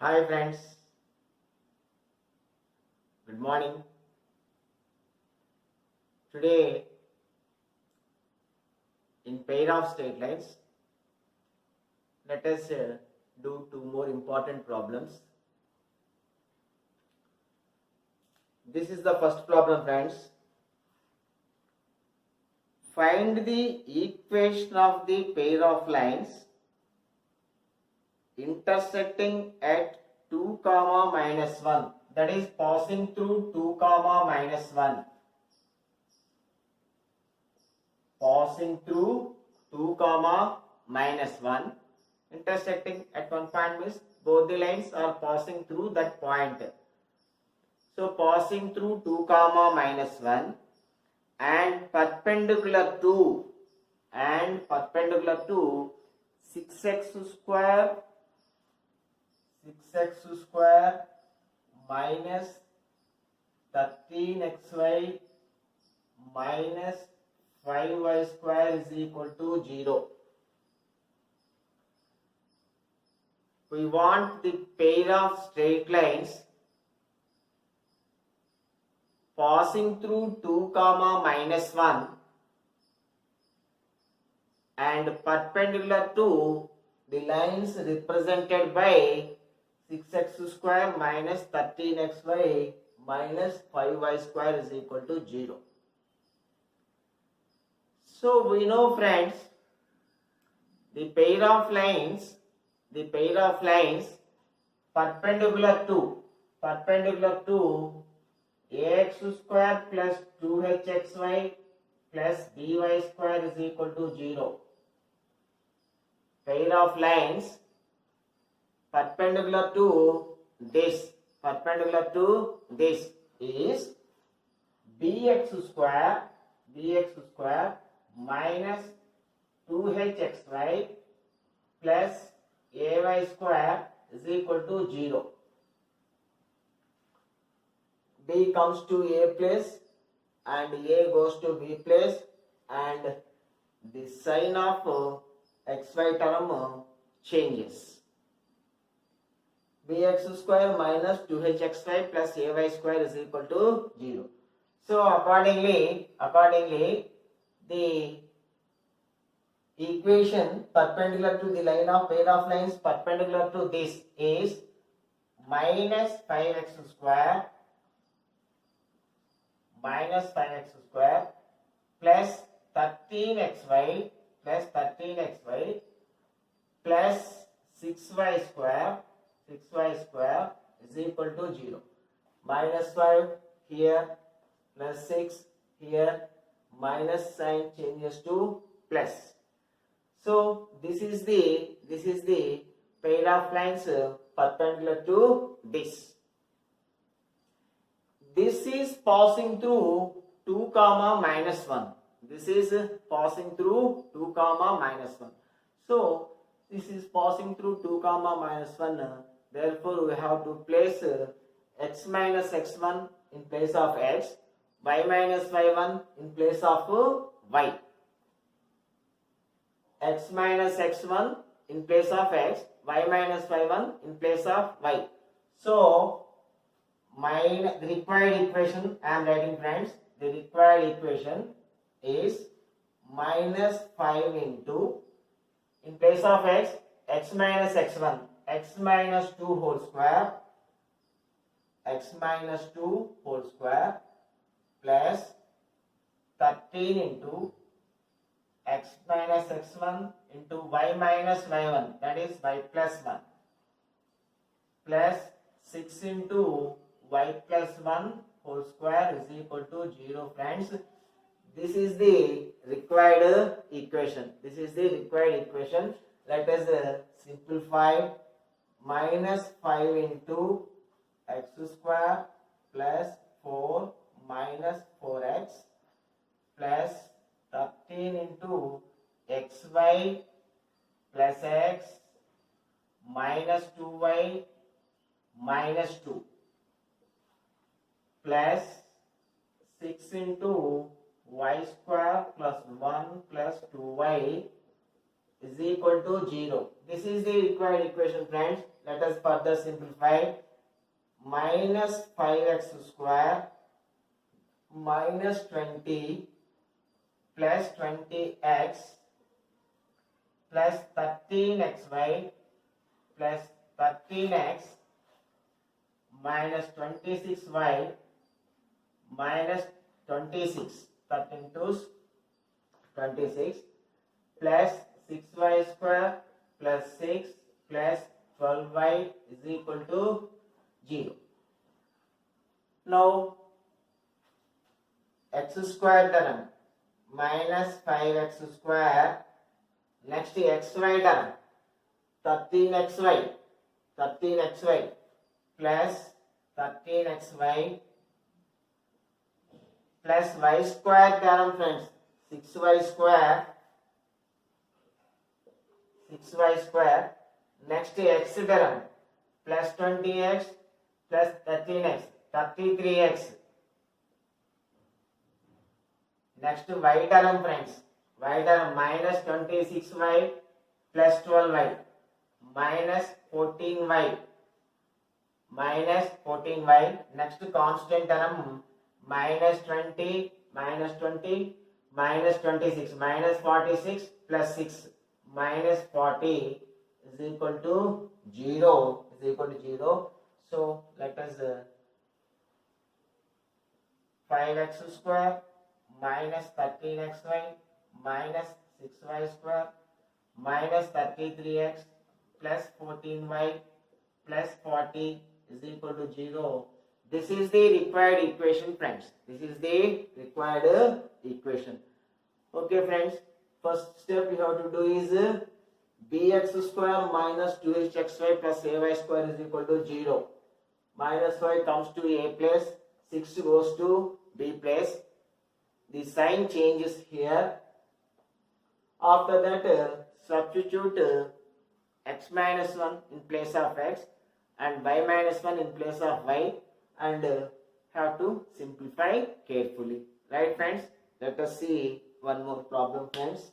Hi friends, good morning. Today in pair of straight lines, let us do two more important problems. This is the first problem, friends. Find the equation of the pair of lines intersecting at 2 comma minus 1, that is passing through 2 comma minus 1. Passing through 2 comma minus 1, intersecting at one point means both the lines are passing through that point. So passing through 2 comma minus 1 and perpendicular to 6x square minus 13xy minus 5y square is equal to 0. We want the pair of straight lines passing through 2 comma minus 1 and perpendicular to the lines represented by 6x square minus 13xy minus 5y square is equal to 0. So we know, friends, the pair of lines perpendicular to ax square plus 2hxy plus by square is equal to 0. Pair of lines perpendicular to this is bx square minus 2hxy plus ay square is equal to 0. B comes to a place and a goes to b place, and the sign of xy term changes. Bx square minus 2hxy plus ay square is equal to 0. So accordingly the equation perpendicular to the line of pair of lines perpendicular to this is minus 5x square plus 13xy plus 6y square is equal to 0. Minus 5 here plus 6 here, minus sign changes to plus. So this is the pair of lines perpendicular to this. This is passing through 2 comma minus 1. This is passing through 2 comma minus 1. So this is passing through 2 comma minus 1. Therefore we have to place x minus x1 in place of x, y minus y1 in place of y. X minus x1 in place of x, y minus y1 in place of y. So the required equation I am writing, friends. The required equation is minus 5 into, in place of x, x minus x1, x minus 2 whole square plus 13 into x minus x1 into y minus y1, that is y plus 1, plus 6 into y plus 1 whole square is equal to 0, friends. This is the required equation. Let us simplify. Minus 5 into x square plus 4 minus 4x plus 13 into xy plus x minus 2y minus 2 plus 6 into y square plus 1 plus 2y is equal to 0. This is the required equation, friends. let us further simplify. Minus 5x square minus 20 plus 20x plus 13xy plus 13x minus 26y minus 26, 13 2's 26 plus 6y square plus 6 plus 12y is equal to 0. Now x square term minus 5x square, next xy term 13xy plus 13xy plus y square term friends 6y square, next x term plus 20x plus 13x 33x, next y term friends, y term minus 26y plus 12y minus 14y, next constant term minus 20 minus 26 minus 46 plus 6 minus 40 is equal to 0, So let us 5x square minus 13xy minus 6y square minus 33x plus 14y plus 40 is equal to 0. This is the required equation friends. Okay friends, first step you have to do is bx square minus 2hxy plus ay square is equal to 0. Minus 5 comes to a place, 6 goes to b place. The sign changes here. After that substitute x minus 1 in place of x and y minus 1 in place of y, and have to simplify carefully. Right friends? Let us see one more problem friends.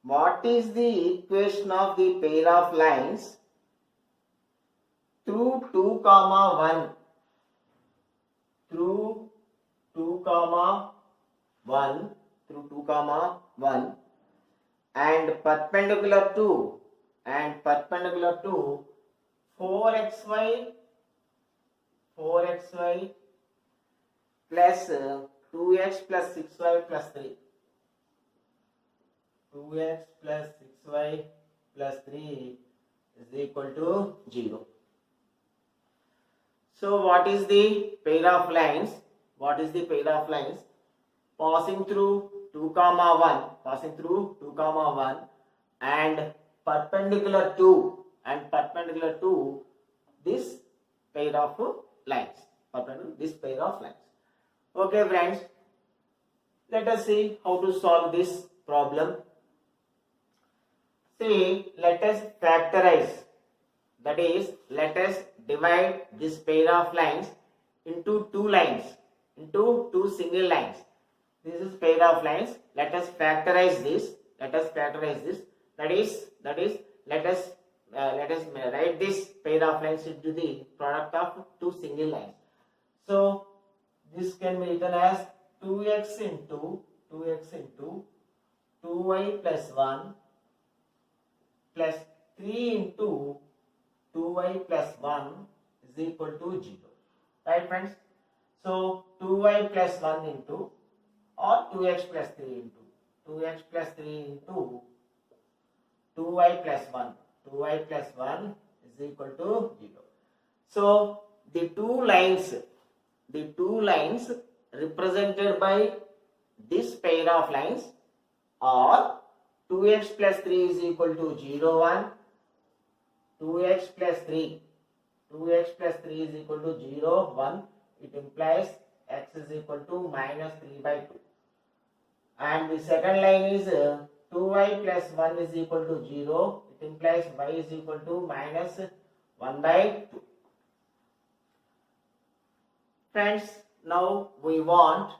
What is the equation of the pair of lines through 2 comma 1 and perpendicular to 4xy plus 2x plus 6y plus 3. 2x plus 6y plus 3 is equal to 0. So what is the pair of lines? Passing through 2 comma 1 and perpendicular to this pair of lines. Okay friends, let us see how to solve this problem. See, let us factorize, that is, let us divide this pair of lines into two single lines. This is pair of lines. Let us factorize this. That is, let us write this pair of lines into the product of two single lines. So this can be written as 2x into 2y plus 1 plus 3 into 2y plus 1 is equal to 0. Right friends? So 2y plus 1 into or 2x plus 3 into 2y plus 1 is equal to 0. So the two lines represented by this pair of lines or 2x plus 3 is equal to 0, 1, 2x plus 3, 2x plus 3 is equal to 0, 1, it implies x is equal to minus 3 by 2. And the second line is 2y plus 1 is equal to 0, it implies y is equal to minus 1 by 2. Friends, now we want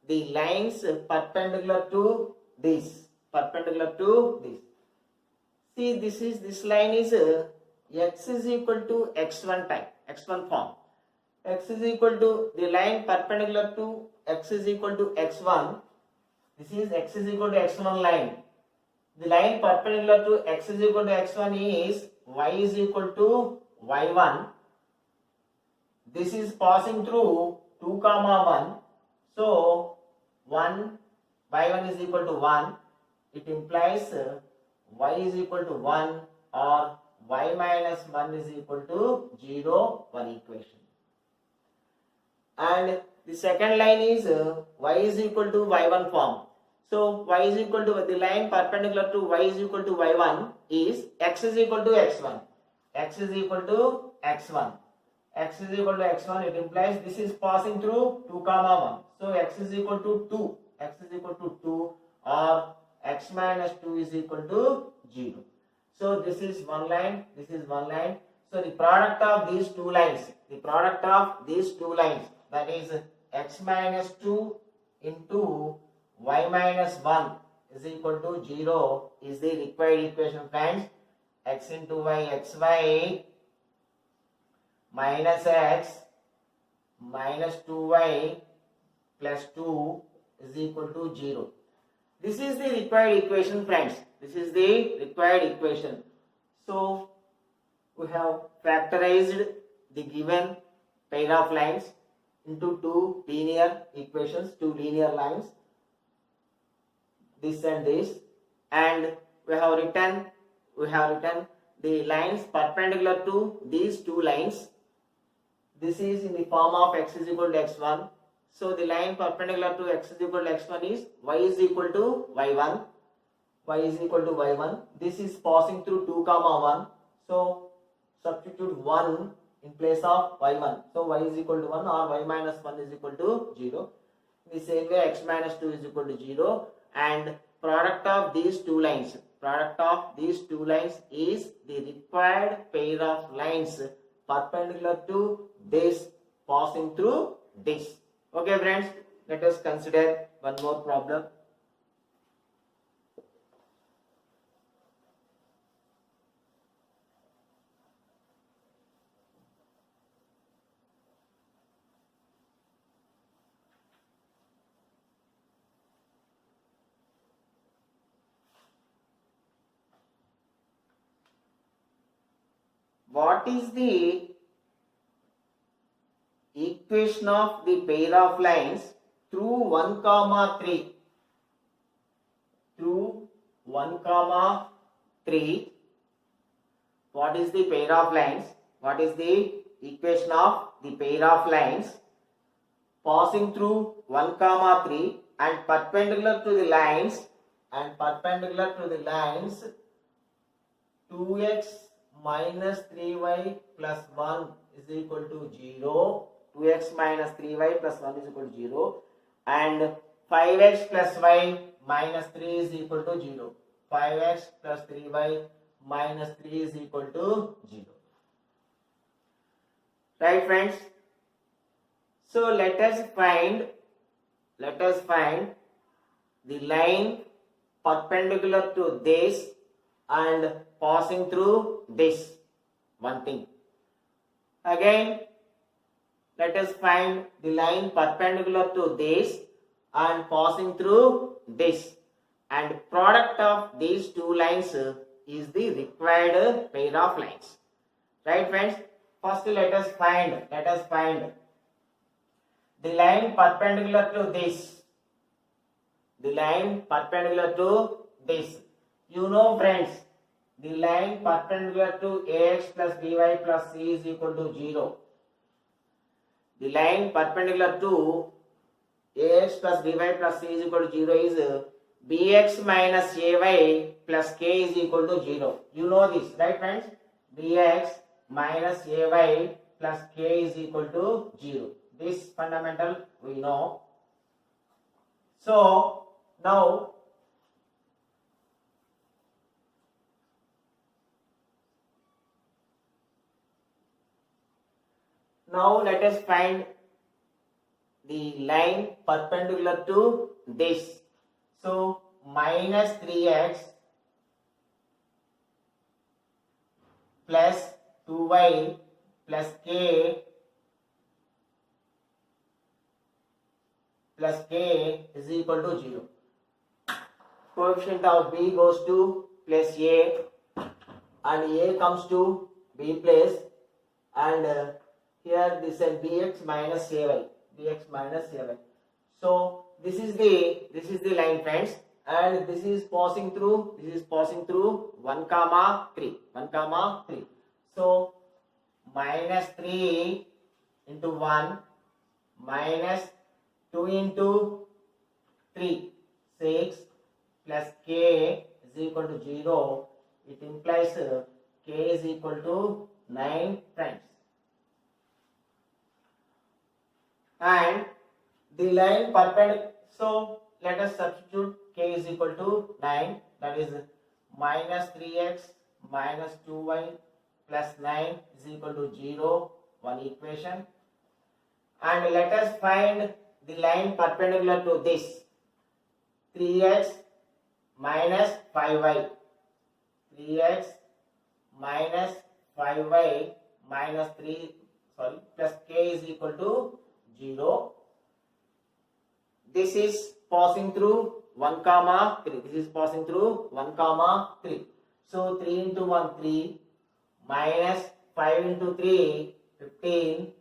the lines perpendicular to this. See, this line is x is equal to x1 type, x1 form. X is equal to the line perpendicular to x is equal to x1. This is x is equal to x1 line. The line perpendicular to x is equal to x1 is y is equal to y1. This is passing through 2, 1. So 1 y1 is equal to 1. It implies y is equal to 1 or y minus 1 is equal to 0, 1 equation. And the second line is y is equal to y1 form. So y is equal to the line perpendicular to y is equal to y1 is x is equal to x1. X is equal to x1. X is equal to x1, it implies this is passing through 2, 1. So x is equal to 2. X is equal to 2 or x minus 2 is equal to 0. So this is one line, this is one line. So the product of these two lines, that is x minus 2 into y minus 1 is equal to 0 is the required equation, friends. X into y, xy minus x minus 2y plus 2 is equal to 0. This is the required equation, friends. This is the required equation. So we have factorized the given pair of lines into two linear equations, two linear lines, this and this, and we have written the lines perpendicular to these two lines. This is in the form of x is equal to x1. So the line perpendicular to x is equal to x1 is y is equal to y1. Y is equal to y1. This is passing through 2, 1. So substitute 1 in place of y1. So y is equal to 1 or y minus 1 is equal to 0. In the same way x minus 2 is equal to 0. And product of these two lines is the required pair of lines perpendicular to this passing through this. Okay friends, let us consider one more problem. What is the equation of the pair of lines through 1, 3? Through 1, 3, what is the pair of lines? What is the equation of the pair of lines passing through 1, 3 and perpendicular to the lines 2x minus 3y plus 1 is equal to 0. 2x minus 3y plus 1 is equal to 0. And 5x plus y minus 3 is equal to 0. 5x plus 3y minus 3 is equal to 0. Right friends? So let us find the line perpendicular to this and passing through this one thing. Again, let us find the line perpendicular to this and passing through this, and product of these two lines is the required pair of lines. Right friends? First let us find the line perpendicular to this. The line perpendicular to this. You know friends, the line perpendicular to ax plus by plus c is equal to 0. The line perpendicular to ax plus by plus c is equal to 0 is bx minus ay plus k is equal to 0. You know this, right friends? Bx minus ay plus k is equal to 0. This fundamental we know. So now let us find the line perpendicular to this. So minus 3x plus 2y plus k is equal to 0. Coefficient of b goes to plus a and a comes to b place, and here this is bx minus ay. So this is the line friends, and this is passing through 1 comma 3. So minus 3 into 1 minus 2 into 3, 6 plus k is equal to 0. It implies k is equal to 9 friends. And the line perpendicular, so let us substitute k is equal to 9, that is minus 3x minus 2y plus 9 is equal to 0, one equation. And let us find the line perpendicular to this, 3x minus 5y, 3x minus 5y minus 3 plus k is equal to 0. This is passing through 1 comma 3. So 3 into 1 3 minus 5 into 3 15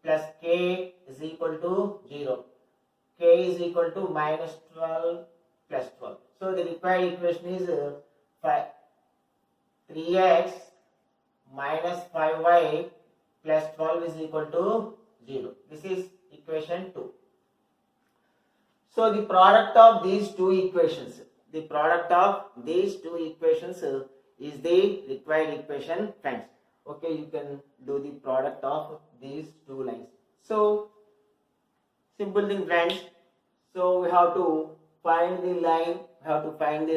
plus k is equal to 0. K is equal to minus 12 plus 12. So the required equation is 3x minus 5y plus 12 is equal to 0. This is equation 2. So the product of these two equations, is the required equation friends. Okay, you can do the product of these two lines. So simple thing friends. So we have to find the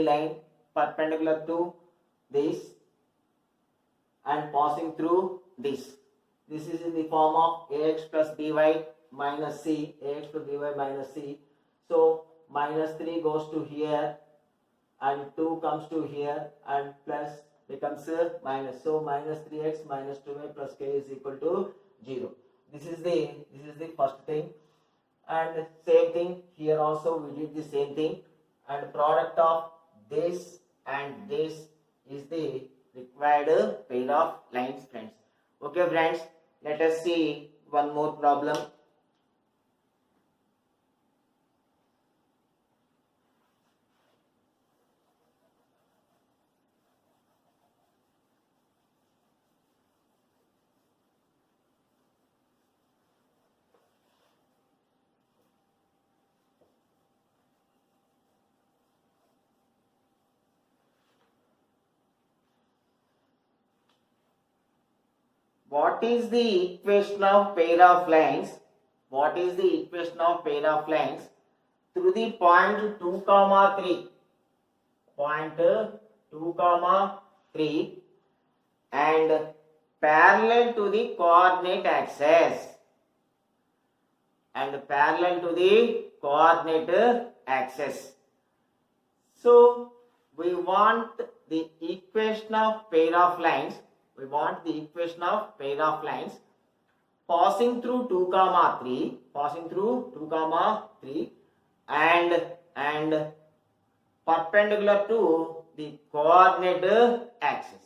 line, perpendicular to this and passing through this. This is in the form of ax plus by minus c. So minus 3 goes to here and 2 comes to here and plus becomes minus. So minus 3x minus 2y plus k is equal to 0. This is the first thing. And same thing here also we did the same thing, and product of this and this is the required pair of lines friends. Okay friends, let us see one more problem. What is the equation of pair of lines? Through the point 2 comma 3. Point 2 comma 3 and parallel to the coordinate axis. So we want the equation of pair of lines. Passing through 2 comma 3 and perpendicular to the coordinate axis.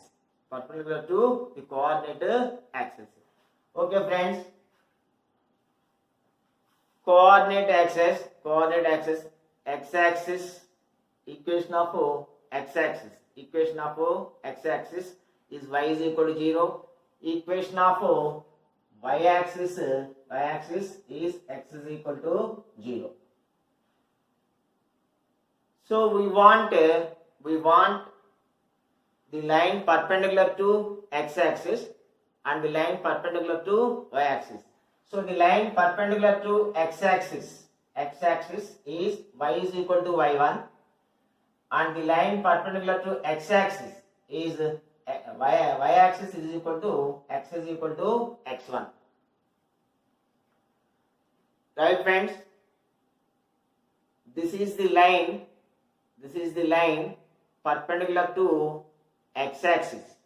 Okay friends, coordinate axis, x-axis, equation of x-axis is y is equal to 0. Equation of y-axis is x is equal to 0. So we want the line perpendicular to x-axis and the line perpendicular to y-axis. So the line perpendicular to x-axis is y is equal to y1, and the line perpendicular to x-axis is y-axis is equal to x is equal to x1. Right, friends? This is the line perpendicular to x-axis.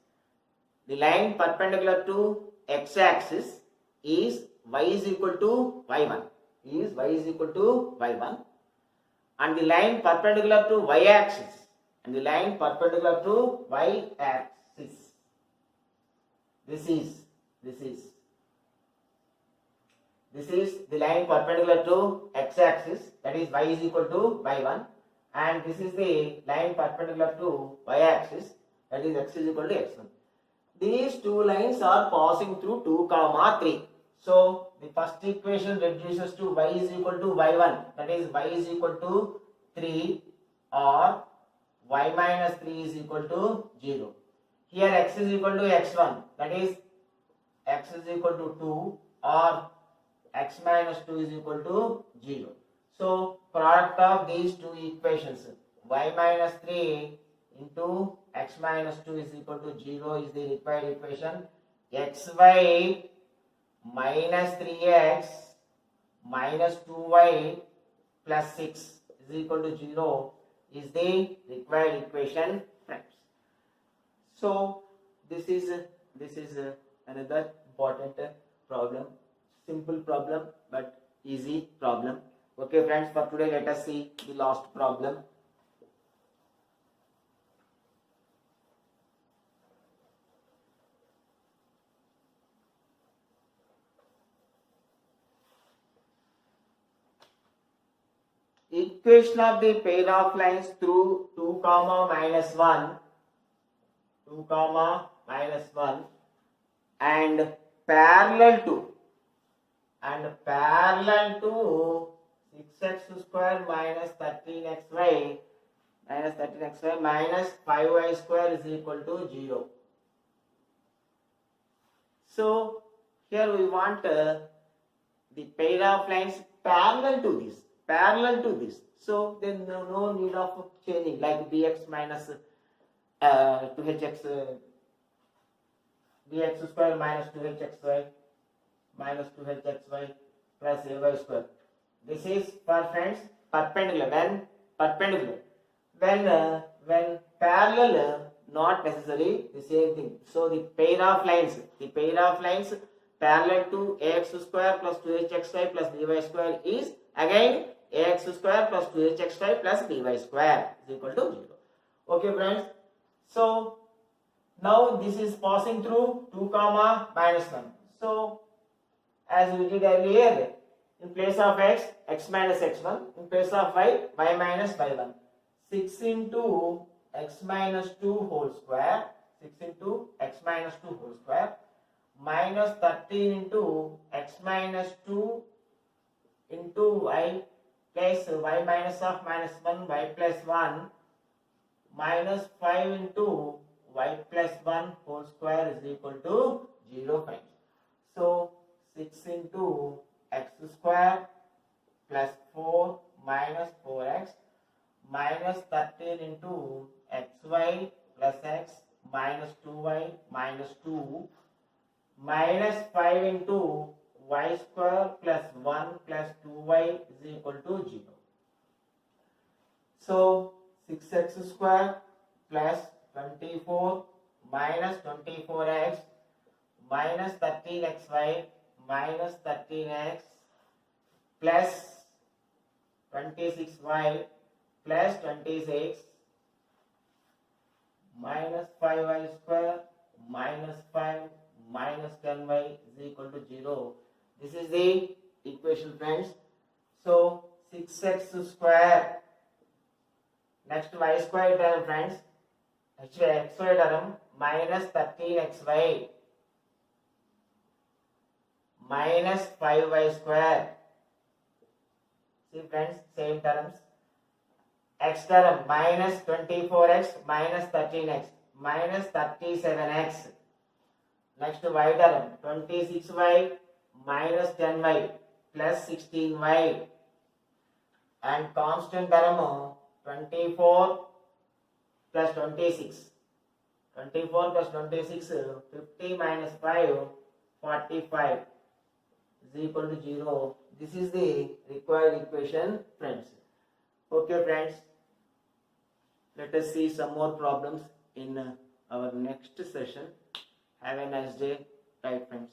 The line perpendicular to x-axis is y is equal to y1. And the line perpendicular to y-axis. This is the line perpendicular to x-axis, that is y is equal to y1, and this is the line perpendicular to y-axis, that is x is equal to x1. These two lines are passing through 2, 3. So the first equation reduces to y is equal to y1, that is y is equal to 3 or y minus 3 is equal to 0. Here x is equal to x1, that is x is equal to 2 or x minus 2 is equal to 0. So product of these two equations, y minus 3 into x minus 2 is equal to 0 is the required equation. Xy minus 3x minus 2y plus 6 is equal to 0 is the required equation, friends. So this is another important problem. Simple problem but easy problem. Okay, friends, for today let us see the last problem. Equation of the pair of lines through 2, minus 1 and parallel to 6x square minus 13xy minus 5y square is equal to 0. So here we want the pair of lines parallel to this. So then no need of changing, like bx minus 2hx bx square minus 2hxy minus 2hxy plus ay square. This is for friends perpendicular. When parallel, not necessary the same thing. So the pair of lines parallel to ax square plus 2hxy plus dy square is again ax square plus 2hxy plus dy square is equal to 0. Okay, friends. So now this is passing through 2, minus 1. So as we did earlier, in place of x minus x1, in place of y minus y1. 6 into x minus 2 whole square, minus 13 into x minus 2 into y plus y minus of minus 1 y plus 1 minus 5 into y plus 1 whole square is equal to 0. So 6 into x square plus 4 minus 4x minus 13 into xy plus x minus 2y minus 2 minus 5 into y square plus 1 plus 2y is equal to 0. So 6x square plus 24 minus 24x minus 13xy minus 13x plus 26y plus 26 minus 5y square minus 5 minus 10y is equal to 0. This is the equation, friends. So 6x square, next y square term, friends, xy term minus 13xy minus 5y square. See friends, same terms. X term minus 24x minus 13x minus 37x. Next y term 26y minus 10y plus 16y. And constant term 24 plus 26. 24 plus 26, 50 minus 5, 45 is equal to 0. This is the required equation, friends. Okay, friends. Let us see some more problems in our next session. Have a nice day. Bye, friends.